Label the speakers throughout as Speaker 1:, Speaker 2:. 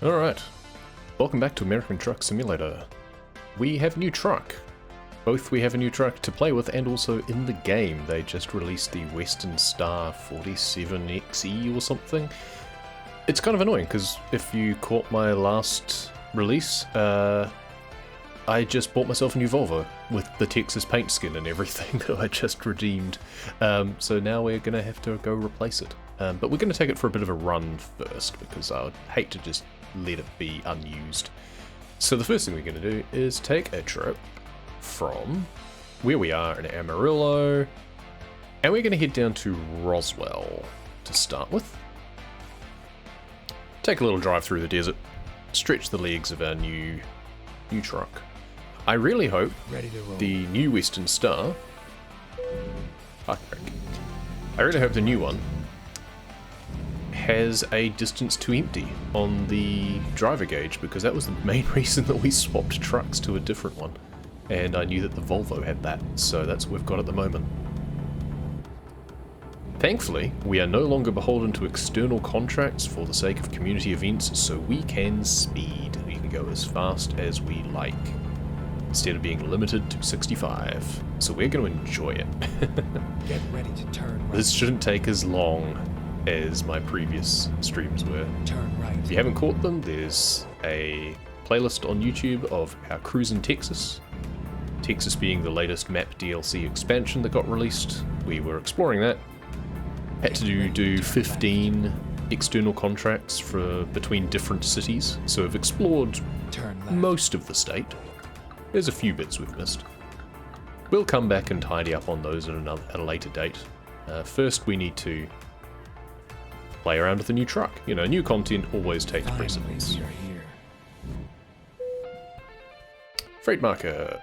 Speaker 1: Alright, welcome back to American Truck Simulator. We have a new truck. Both we have a new truck to play with and also in the game. They just released the Western Star 47XE or something. It's kind of annoying because if you caught my last release, I just bought myself a new Volvo with the Texas paint skin and everything that I just redeemed. So now we're going to have to go replace it. But we're going to take it for a bit of a run first because I would hate to just let it be unused. So the first thing we're going to do is take a trip from where we are in Amarillo, and we're going to head down to Roswell to start with. Take a little drive through the desert, stretch the legs of our new truck. I really hope the new Western Star, I really hope the new one has a distance to empty on the driver gauge, because that was the main reason that we swapped trucks to a different one, and I knew that the Volvo had that, so that's what we've got at the moment. Thankfully, we are no longer beholden to external contracts for the sake of community events, so we can speed. We can go as fast as we like, instead of being limited to 65. So we're going to enjoy it.
Speaker 2: Get ready to turn right.
Speaker 1: This shouldn't take as long as my previous streams were.
Speaker 2: Turn right.
Speaker 1: If you haven't caught them, there's a playlist on YouTube of our cruise in Texas. Texas being the latest map DLC expansion that got released. We were exploring that. Had to do 15 external contracts for between different cities, so we've explored most of the state. There's a few bits we've missed. We'll come back and tidy up on those at a later date. First, we need to play around with the new truck. You know, new content always takes precedence.
Speaker 2: We are here.
Speaker 1: Freight market.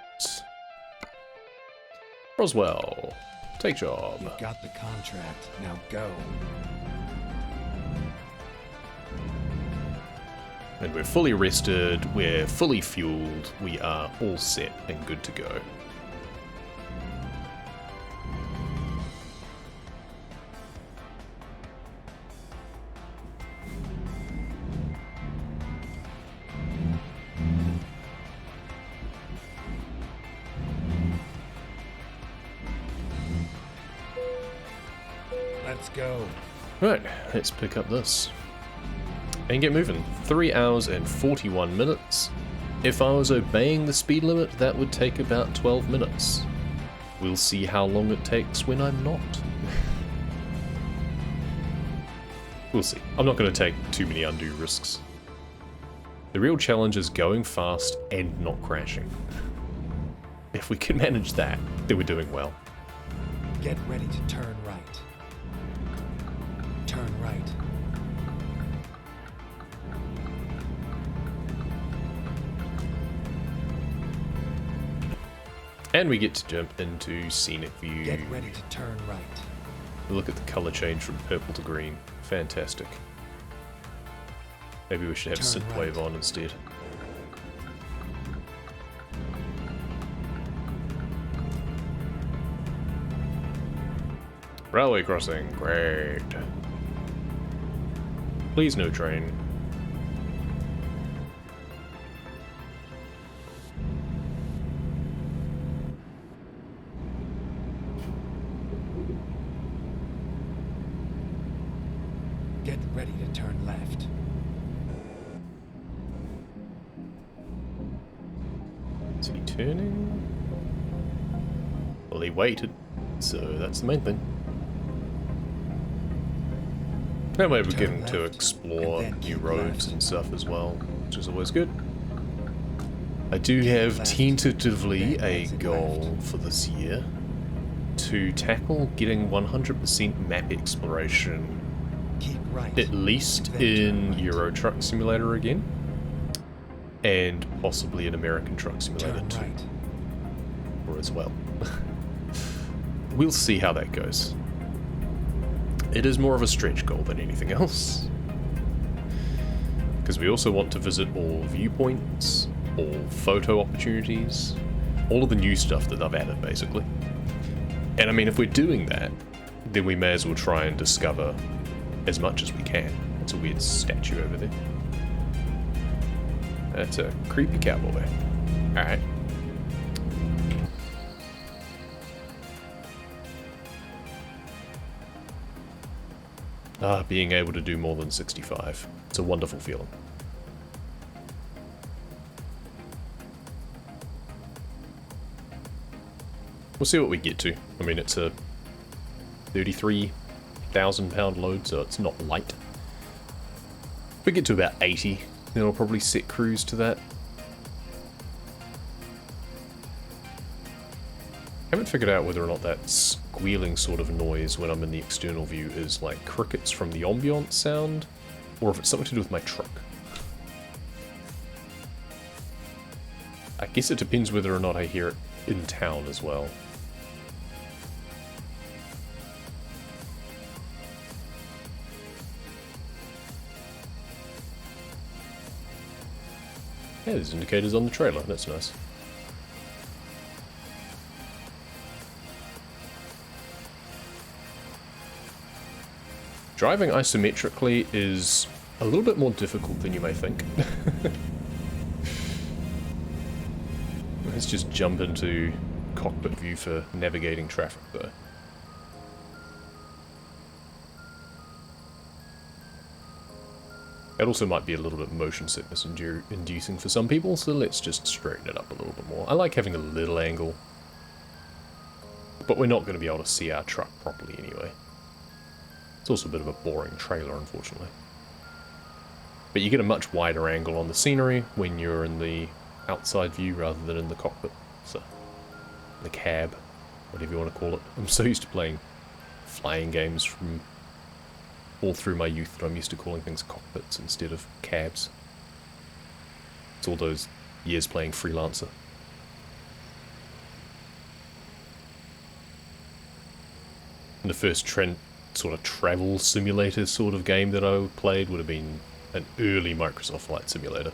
Speaker 1: Roswell. Take job.
Speaker 2: You've got the contract. Now go.
Speaker 1: And we're fully rested, we're fully fueled, we are all set and good to go.
Speaker 2: Let's go.
Speaker 1: Right, let's pick up this and get moving. 3 hours and 41 minutes. If I was obeying the speed limit, that would take about 12 minutes. We'll see how long it takes when I'm not. We'll see. I'm not going to take too many undue risks. The real challenge is going fast and not crashing. If we can manage that, then we're doing well.
Speaker 2: Get ready to turn right. Turn right.
Speaker 1: And we get to jump into scenic view.
Speaker 2: Get ready to turn right.
Speaker 1: Look at the color change from purple to green. Fantastic. Maybe we should have
Speaker 2: Turn
Speaker 1: synthwave
Speaker 2: right.
Speaker 1: on instead. Railway crossing. Great. Please no train.
Speaker 2: Get ready to turn left.
Speaker 1: Is he turning? Well, he waited, so that's the main thing. And we're beginning to explore
Speaker 2: and then
Speaker 1: new
Speaker 2: keep
Speaker 1: roads
Speaker 2: left.
Speaker 1: and stuff as well, which is always good. I do have
Speaker 2: left,
Speaker 1: tentatively
Speaker 2: then
Speaker 1: a
Speaker 2: exit
Speaker 1: goal
Speaker 2: left.
Speaker 1: for this year to tackle getting 100% map exploration,
Speaker 2: Keep right.
Speaker 1: at least
Speaker 2: Then turn
Speaker 1: in
Speaker 2: right.
Speaker 1: Euro Truck Simulator again, and possibly in American Truck Simulator
Speaker 2: Turn
Speaker 1: 2
Speaker 2: right.
Speaker 1: or as well. We'll see how that goes. It is more of a stretch goal than anything else, because we also want to visit all viewpoints, all photo opportunities, all of the new stuff that I've added basically. And I mean, if we're doing that, then we may as well try and discover as much as we can. It's a weird statue over there. That's a creepy cowboy. Alright. Ah, being able to do more than 65. It's a wonderful feeling. We'll see what we get to. I mean, it's a 33,000 pound load, so it's not light. If we get to about 80, then I'll probably set cruise to that. Haven't figured out whether or not that squealing sort of noise when I'm in the external view is like crickets from the ambient sound, or if it's something to do with my truck. I guess it depends whether or not I hear it in town as well. Yeah, there's indicators on the trailer, that's nice. Driving isometrically is a little bit more difficult than you may think. Let's just jump into cockpit view for navigating traffic though. It also might be a little bit motion sickness inducing for some people, so let's just straighten it up a little bit more. I like having a little angle, but we're not going to be able to see our truck properly anyway. It's also a bit of a boring trailer, unfortunately. But you get a much wider angle on the scenery when you're in the outside view rather than in the cockpit. So, the cab, whatever you want to call it. I'm so used to playing flying games from all through my youth that I'm used to calling things cockpits instead of cabs. It's all those years playing Freelancer. And the first sort of travel simulator sort of game that I played would have been an early Microsoft Flight Simulator.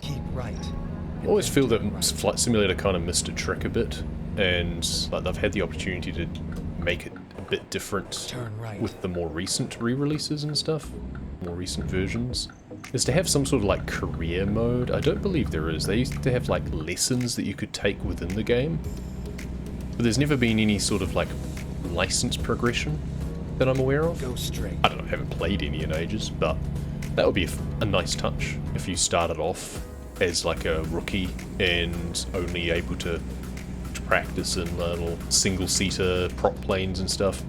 Speaker 2: Keep right.
Speaker 1: I always feel that Flight Simulator kind of missed a trick a bit, and like they've had the opportunity to make it a bit different with the more recent re-releases and stuff, more recent versions, is to have some sort of like career mode. I don't believe there is. They used to have like lessons that you could take within the game, but there's never been any sort of like license progression that I'm aware of.
Speaker 2: Go straight.
Speaker 1: I don't know, I haven't played any in ages, but that would be a nice touch if you started off as like a rookie and only able to practice in little single-seater prop planes and stuff,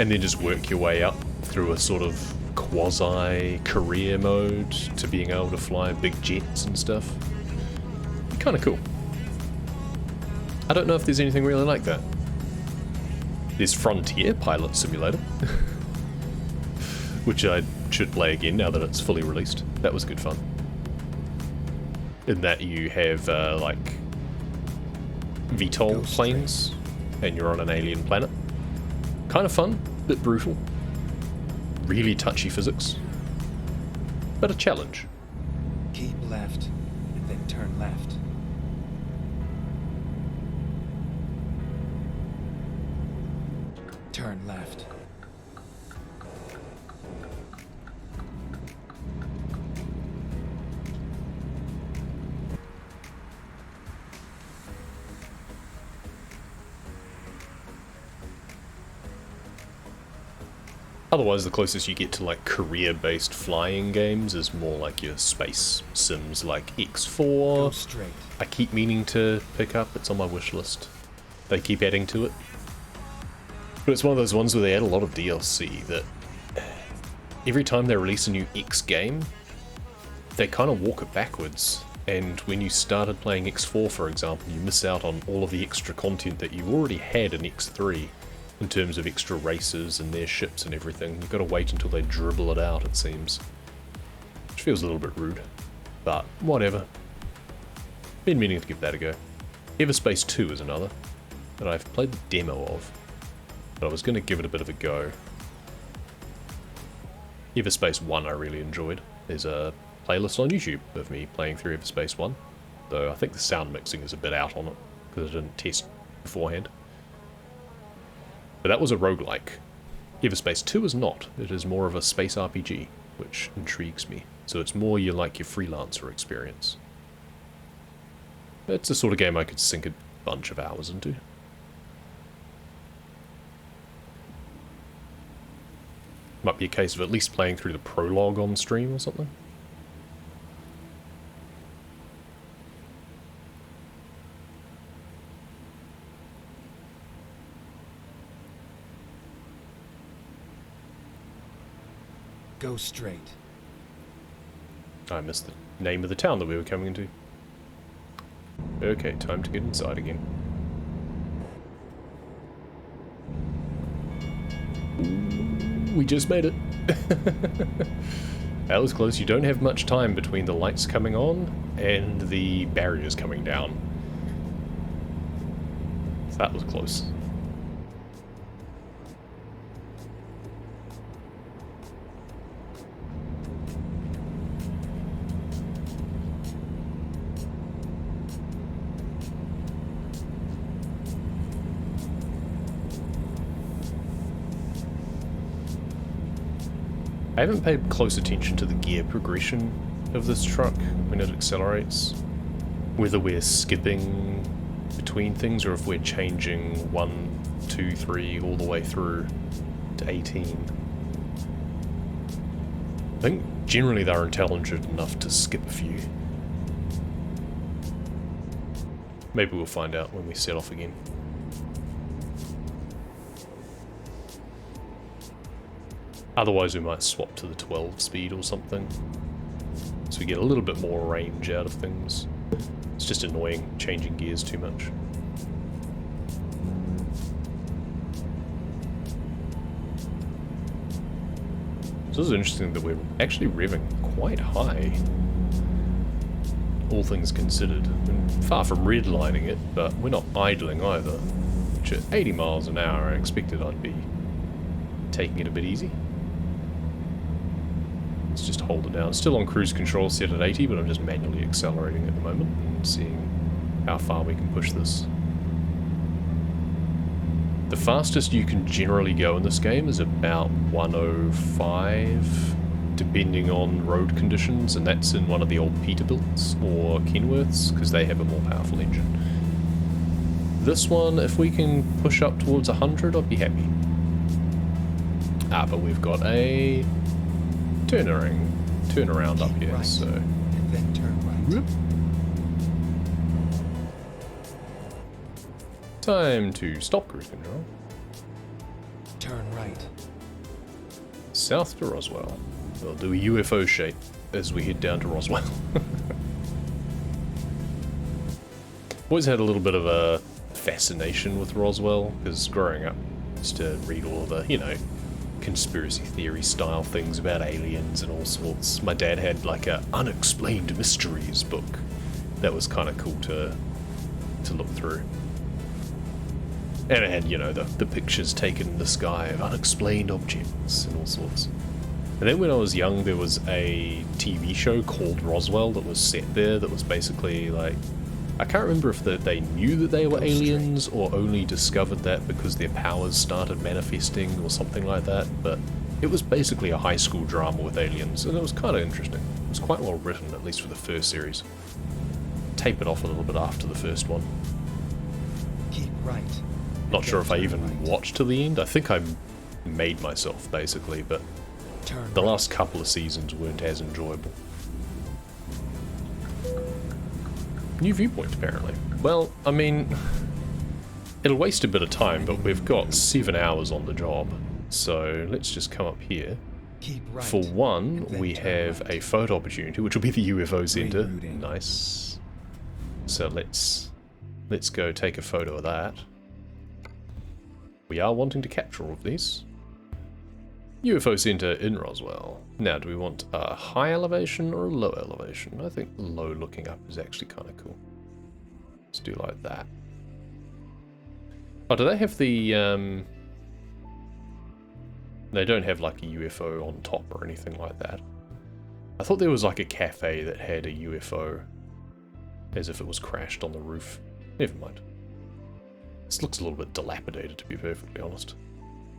Speaker 1: and then just work your way up through a sort of quasi-career mode to being able to fly big jets and stuff. Kind of cool. I don't know if there's anything really like that. There's Frontier Pilot Simulator, which I should play again now that it's fully released. That was good fun. In that you have like VTOL planes and you're on an alien planet. Kind of fun, bit brutal. Really touchy physics, but a challenge.
Speaker 2: Keep left and then turn left. Turn left.
Speaker 1: Otherwise, the closest you get to like career-based flying games is more like your space sims like X4.
Speaker 2: Go straight.
Speaker 1: I keep meaning to pick up, it's on my wish list. They keep adding to it. But it's one of those ones where they add a lot of DLC that every time they release a new X game, they kind of walk it backwards. And when you started playing X4, for example, you miss out on all of the extra content that you already had in X3. In terms of extra races and their ships and everything. You've got to wait until they dribble it out, it seems. Which feels a little bit rude. But, whatever. Been meaning to give that a go. Everspace 2 is another that I've played the demo of. But I was going to give it a bit of a go. Everspace 1 I really enjoyed. There's a playlist on YouTube of me playing through Everspace 1. Though I think the sound mixing is a bit out on it, because I didn't test beforehand. But that was a roguelike. Everspace 2 is not. It is more of a space RPG. which intrigues me. So it's more your freelancer experience. It's the sort of game I could sink a bunch of hours into. Might be a case of at least playing through the prologue on stream or something.
Speaker 2: Go straight.
Speaker 1: I missed the name of the town that we were coming into. Okay, time to get inside again. Ooh, we just made it. That was close. You don't have much time between the lights coming on and the barriers coming down. So that was close. I haven't paid close attention to the gear progression of this truck when it accelerates. Whether we're skipping between things or if we're changing 1, 2, 3 all the way through to 18. I think generally they're intelligent enough to skip a few. Maybe we'll find out when we set off again. Otherwise we might swap to the 12 speed or something, so we get a little bit more range out of things. It's just annoying changing gears too much. So this is interesting that we're actually revving quite high, all things considered. And far from redlining it, but we're not idling either, which at 80 miles an hour I expected I'd be taking it a bit easy. Let's just hold it down. Still on cruise control set at 80, but I'm just manually accelerating at the moment and seeing how far we can push this. The fastest you can generally go in this game is about 105, depending on road conditions, and that's in one of the old Peterbilts or Kenworths, because they have a more powerful engine. This one, if we can push up towards 100, I'd be happy. Ah, but we've got a turnaround up here,
Speaker 2: right,
Speaker 1: so
Speaker 2: and then turn right.
Speaker 1: whoop. Time to stop cruise control.
Speaker 2: Turn right.
Speaker 1: South to Roswell. We'll do a UFO shape as we head down to Roswell. Always had a little bit of a fascination with Roswell, because growing up, I used to read all the, conspiracy theory style things about aliens and all sorts. My dad had like a unexplained mysteries book that was kind of cool to look through, and it had the pictures taken in the sky of unexplained objects and all sorts. And then when I was young, there was a TV show called Roswell that was set there, that was basically like, I can't remember if they knew that they were aliens or only discovered that because their powers started manifesting or something like that, but it was basically a high school drama with aliens, and it was kind of interesting. It was quite well written, at least for the first series. Tapered off a little bit after the first one.
Speaker 2: Keep right.
Speaker 1: Not sure if I even
Speaker 2: right.
Speaker 1: watched to the end. I think I made myself, basically, but
Speaker 2: Turn
Speaker 1: the
Speaker 2: right.
Speaker 1: last couple of seasons weren't as enjoyable. New viewpoint, apparently. Well, I mean, it'll waste a bit of time, but we've got 7 hours on the job. So let's just come up here.
Speaker 2: Keep right.
Speaker 1: For one,
Speaker 2: and then
Speaker 1: we
Speaker 2: turn
Speaker 1: have
Speaker 2: right.
Speaker 1: a photo opportunity, which will be the UFO center.
Speaker 2: Rerouting.
Speaker 1: Nice. So let's go take a photo of that. We are wanting to capture all of these. UFO center in Roswell. Now, do we want a high elevation or a low elevation? I think low looking up is actually kind of cool. Let's do like that. Oh, do they have the, they don't have like a UFO on top or anything like that. I thought there was like a cafe that had a UFO as if it was crashed on the roof. Never mind. This looks a little bit dilapidated, to be perfectly honest.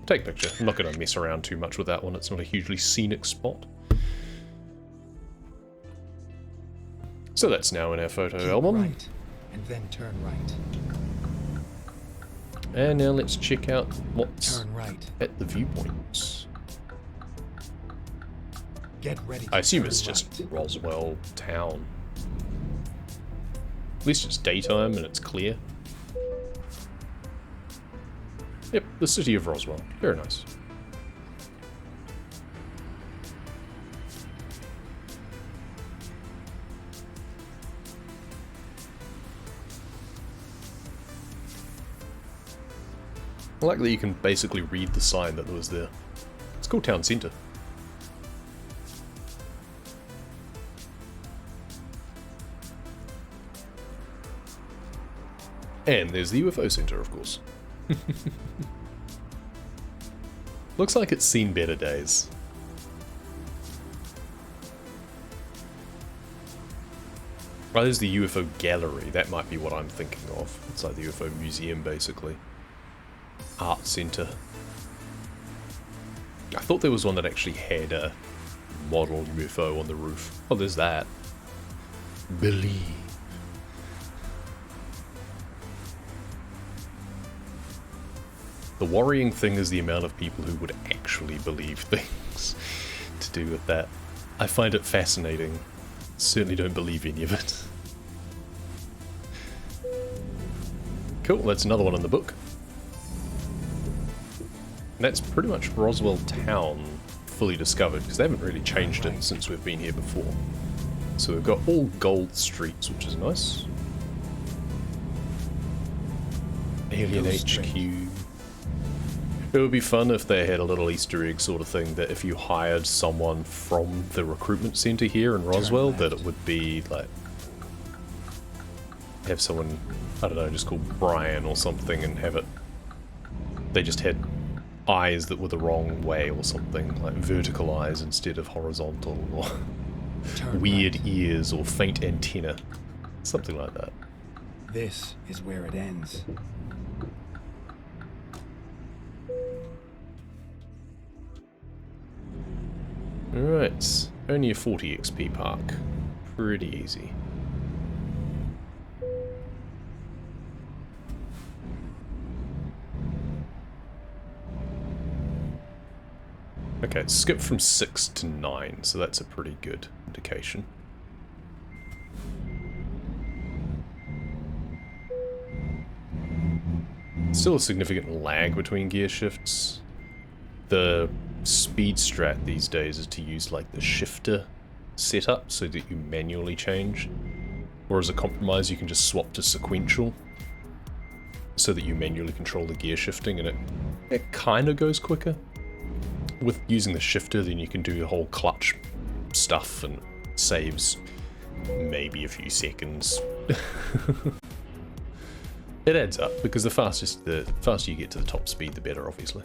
Speaker 1: take a picture. I'm not going to mess around too much with that one. It's not a hugely scenic spot. So that's now in our photo album.
Speaker 2: Right, and then turn right.
Speaker 1: And now let's check out what's
Speaker 2: Turn right.
Speaker 1: at the viewpoints.
Speaker 2: Get ready.
Speaker 1: I assume
Speaker 2: turn
Speaker 1: it's just
Speaker 2: right.
Speaker 1: Roswell town. At least it's daytime and it's clear. Yep, the city of Roswell. Very nice. I like that you can basically read the sign that was there. It's called Town Centre. And there's the UFO Center, of course. Looks like it's seen better days. Oh, there's the UFO Gallery. That might be what I'm thinking of. It's like the UFO Museum, basically. Art Center. I thought there was one that actually had a model UFO on the roof. Oh, there's that. Believe. The worrying thing is the amount of people who would actually believe things to do with that. I find it fascinating. Certainly don't believe any of it. Cool, that's another one in the book. And that's pretty much Roswell town fully discovered, because they haven't really changed it since we've been here before. So we've got all gold streets, which is nice. Alien HQ. It would be fun if they had a little Easter egg sort of thing that if you hired someone from the recruitment center here in Roswell, that it would be like, have someone, I don't know, just called Brian or something, and have it, they just had eyes that were the wrong way or something, like vertical eyes instead of horizontal, or weird ears or faint antenna, something like that.
Speaker 2: This is where it ends.
Speaker 1: Alright, only a 40 XP park. Pretty easy. Okay, it's skipped from 6 to 9, so that's a pretty good indication. Still a significant lag between gear shifts. The speed strat these days is to use like the shifter setup so that you manually change. Or as a compromise you can just swap to sequential so that you manually control the gear shifting, and it kind of goes quicker. With using the shifter, then you can do the whole clutch stuff and saves maybe a few seconds. It adds up, because the faster you get to the top speed, the better, obviously.